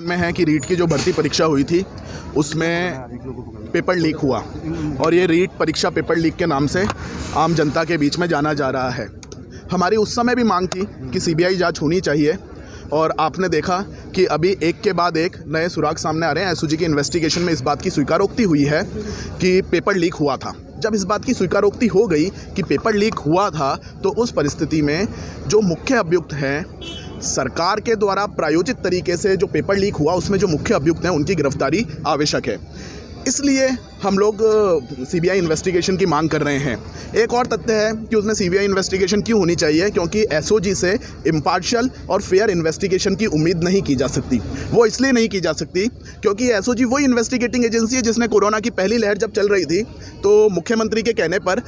में है कि रीट की जो भर्ती परीक्षा हुई थी उसमें पेपर लीक हुआ और ये रीट परीक्षा पेपर लीक के नाम से आम जनता के बीच में जाना जा रहा है। हमारी उस समय भी मांग थी कि सीबीआई जांच होनी चाहिए और आपने देखा कि अभी एक के बाद एक नए सुराग सामने आ रहे हैं। एसओजी की इन्वेस्टिगेशन में इस बात की स्वीकारोक्ति हुई है कि पेपर लीक हुआ था। जब इस बात की स्वीकारोक्ति हो गई कि पेपर लीक हुआ था तो उस परिस्थिति में जो मुख्य अभियुक्त हैं, सरकार के द्वारा प्रायोजित तरीके से जो पेपर लीक हुआ उसमें जो मुख्य अभियुक्त हैं उनकी गिरफ्तारी आवश्यक है। इसलिए हम लोग सीबीआई इन्वेस्टिगेशन की मांग कर रहे हैं। एक और तथ्य है कि उसमें सीबीआई इन्वेस्टिगेशन क्यों होनी चाहिए, क्योंकि एसओजी से इम्पार्शियल और फेयर इन्वेस्टिगेशन की उम्मीद नहीं की जा सकती। वो इसलिए नहीं की जा सकती क्योंकि एसओजी वही इन्वेस्टिगेटिंग एजेंसी है जिसने कोरोना की पहली लहर जब चल रही थी तो मुख्यमंत्री के कहने पर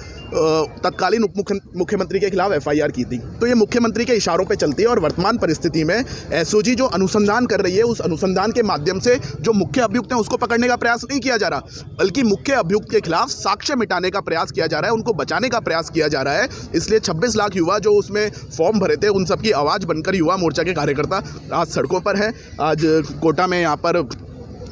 तत्कालीन उप मुख्यमंत्री के खिलाफ एफआईआर की थी। तो ये मुख्यमंत्री के इशारों पर चलती है और वर्तमान परिस्थिति में एसओजी जो अनुसंधान कर रही है उस अनुसंधान के माध्यम से जो मुख्य अभियुक्त हैं उसको पकड़ने का प्रयास नहीं किया जा रहा, बल्कि मुख्य अभियुक्त के खिलाफ साक्ष्य मिटाने का प्रयास किया जा रहा है, उनको बचाने का प्रयास किया जा रहा है। इसलिए 26 लाख युवा जो उसमें फॉर्म भरे थे उन सबकी आवाज़ बनकर युवा मोर्चा के कार्यकर्ता आज सड़कों पर हैं। आज कोटा में यहाँ पर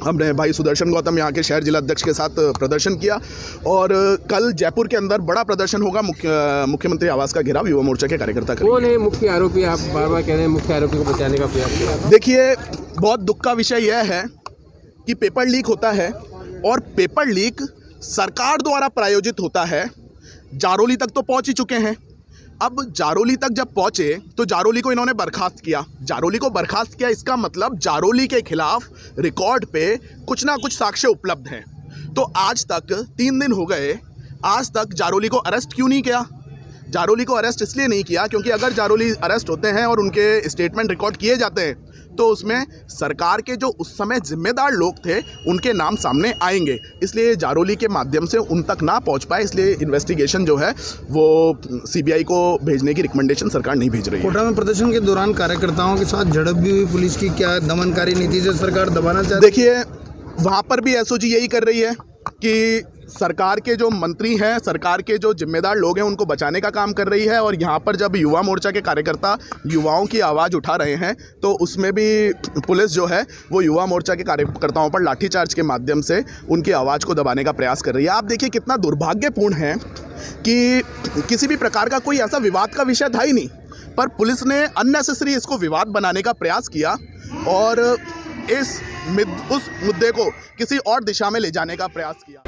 हमने भाई सुदर्शन गौतम यहाँ के शहर जिला अध्यक्ष के साथ प्रदर्शन किया और कल जयपुर के अंदर बड़ा प्रदर्शन होगा। मुख्यमंत्री आवास का घेराव युवा मोर्चा के कार्यकर्ता करेंगे। कौन है मुख्य आरोपी? आप बार बार कह रहे हैं मुख्य आरोपी को बचाने का प्रयास किया। देखिए, बहुत दुख का विषय यह है कि पेपर लीक होता है और पेपर लीक सरकार द्वारा प्रायोजित होता है। जारोली तक तो पहुंच ही चुके हैं। अब जारोली तक जब पहुंचे तो जारोली को इन्होंने बर्खास्त किया। जारोली को बर्खास्त किया इसका मतलब जारोली के खिलाफ रिकॉर्ड पे कुछ ना कुछ साक्ष्य उपलब्ध हैं। तो आज तक 3 दिन हो गए, आज तक जारोली को अरेस्ट क्यों नहीं किया? जारोली को अरेस्ट इसलिए नहीं किया क्योंकि अगर जारोली अरेस्ट होते हैं और उनके स्टेटमेंट रिकॉर्ड किए जाते हैं तो उसमें सरकार के जो उस समय जिम्मेदार लोग थे उनके नाम सामने आएंगे। इसलिए जारोली के माध्यम से उन तक ना पहुंच पाए, इसलिए इन्वेस्टिगेशन जो है वो सीबीआई को भेजने की रिकमेंडेशन सरकार नहीं भेज रही है। कोटा में प्रदर्शन के दौरान कार्यकर्ताओं के साथ झड़प भी हुई। पुलिस की क्या दमनकारी नीति से सरकार दबाना चाहती है? देखिए, वहाँ पर भी एसओजी यही कर रही है कि सरकार के जो मंत्री हैं, सरकार के जो जिम्मेदार लोग हैं उनको बचाने का काम कर रही है। और यहाँ पर जब युवा मोर्चा के कार्यकर्ता युवाओं की आवाज़ उठा रहे हैं तो उसमें भी पुलिस जो है वो युवा मोर्चा के कार्यकर्ताओं पर लाठीचार्ज के माध्यम से उनकी आवाज़ को दबाने का प्रयास कर रही है। आप देखिए कितना दुर्भाग्यपूर्ण है कि किसी भी प्रकार का कोई ऐसा विवाद का विषय था ही नहीं, पर पुलिस ने अननेसेसरी इसको विवाद बनाने का प्रयास किया और उस मुद्दे को किसी और दिशा में ले जाने का प्रयास किया।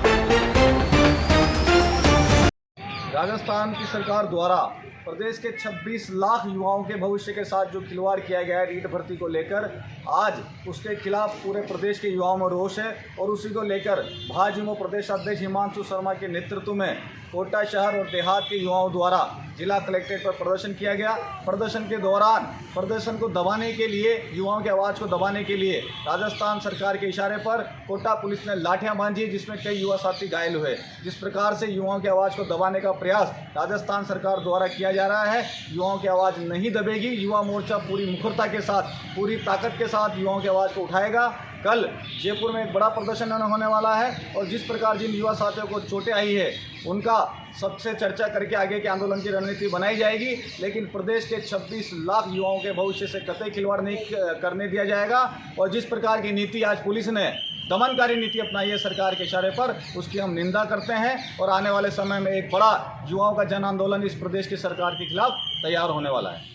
राजस्थान की सरकार द्वारा प्रदेश के 26 लाख युवाओं के भविष्य के साथ जो खिलवाड़ किया गया है रीट भर्ती को लेकर, आज उसके खिलाफ पूरे प्रदेश के युवाओं में रोष है और उसी को लेकर भाजपा प्रदेश अध्यक्ष हिमांशु शर्मा के नेतृत्व में कोटा शहर और देहात के युवाओं द्वारा जिला कलेक्ट्रेट पर प्रदर्शन किया गया। प्रदर्शन के दौरान प्रदर्शन को दबाने के लिए, युवाओं की आवाज़ को दबाने के लिए राजस्थान सरकार के इशारे पर कोटा पुलिस ने लाठियां बांधी जिसमें कई युवा साथी घायल हुए। जिस प्रकार से युवाओं की आवाज़ को दबाने का प्रयास राजस्थान सरकार द्वारा किया जा रहा है, युवाओं की आवाज़ नहीं दबेगी। युवा मोर्चा पूरी मुखरता के साथ, पूरी ताकत के साथ युवाओं की आवाज़ को उठाएगा। कल जयपुर में एक बड़ा प्रदर्शन होने वाला है और जिस प्रकार जिन युवा साथियों को चोटें आई है उनका सबसे चर्चा करके आगे के आंदोलन की रणनीति बनाई जाएगी। लेकिन प्रदेश के 26 लाख युवाओं के भविष्य से कतई खिलवाड़ नहीं करने दिया जाएगा। और जिस प्रकार की नीति आज पुलिस ने दमनकारी नीति अपनाई है सरकार के इशारे पर, उसकी हम निंदा करते हैं और आने वाले समय में एक बड़ा युवाओं का जन आंदोलन इस प्रदेश की सरकार के खिलाफ तैयार होने वाला है।